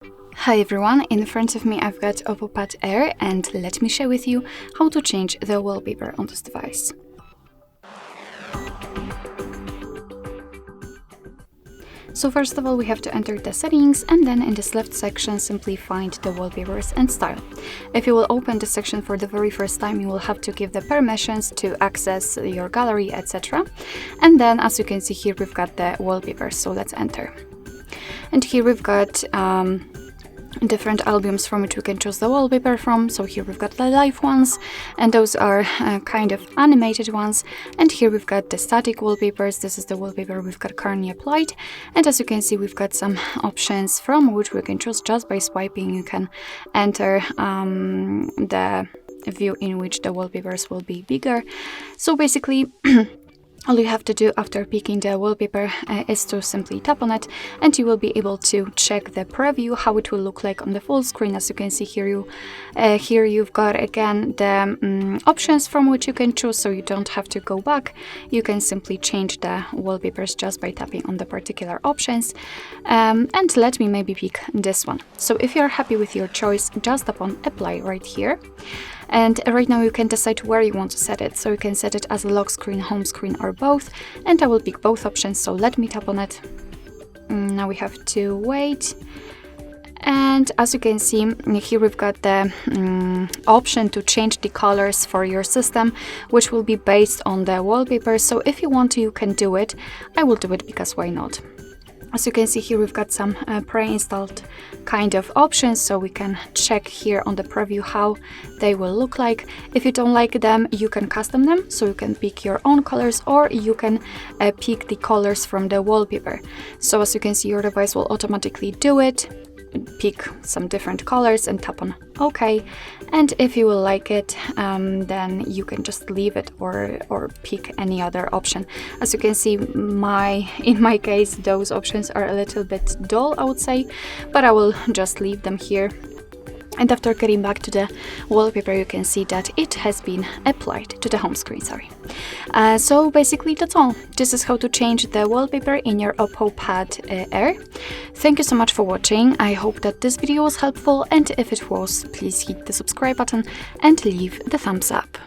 Hi everyone, in front of me I've got OPPO Pad Air and let me share with you how to change the wallpaper on this device. So first of all we have to enter the settings and then in this left section simply find the wallpapers and style. If you will open this section for the very first time you will have to give the permissions to access your gallery, etc. And then as you can see here we've got the wallpapers, so let's enter. And here we've got different albums from which we can choose the wallpaper from. So here we've got the live ones and those are kind of animated ones, and here we've got the static wallpapers. This is the wallpaper we've got currently applied, and as you can see we've got some options from which we can choose just by swiping. You can enter the view in which the wallpapers will be bigger. So basically all you have to do after picking the wallpaper is to simply tap on it and you will be able to check the preview, how it will look like on the full screen. As you can see here, you've got again the options from which you can choose, so you don't have to go back. You can simply change the wallpapers just by tapping on the particular options. And let me maybe pick this one. So if you're happy with your choice, just tap on apply right here. And right now you can decide where you want to set it. So you can set it as a lock screen, home screen, or both. And I will pick both options, so let me tap on it. Now we have to wait. And as you can see, here we've got the option to change the colors for your system, which will be based on the wallpaper. So if you want to, you can do it. I will do it because why not? As you can see here, we've got some pre-installed kind of options, so we can check here on the preview how they will look like. If you don't like them, you can custom them, so you can pick your own colors, or you can pick the colors from the wallpaper. So as you can see, your device will automatically do it. Pick some different colors and tap on OK, and if you will like it, then you can just leave it or pick any other option. As you can see, in my case those options are a little bit dull, I would say, but I will just leave them here. And after getting back to the wallpaper, you can see that it has been applied to the home screen, so basically that's all. This is how to change the wallpaper in your OPPO Pad Air. Thank you so much for watching. I hope that this video was helpful, and if it was, please hit the subscribe button and leave the thumbs up.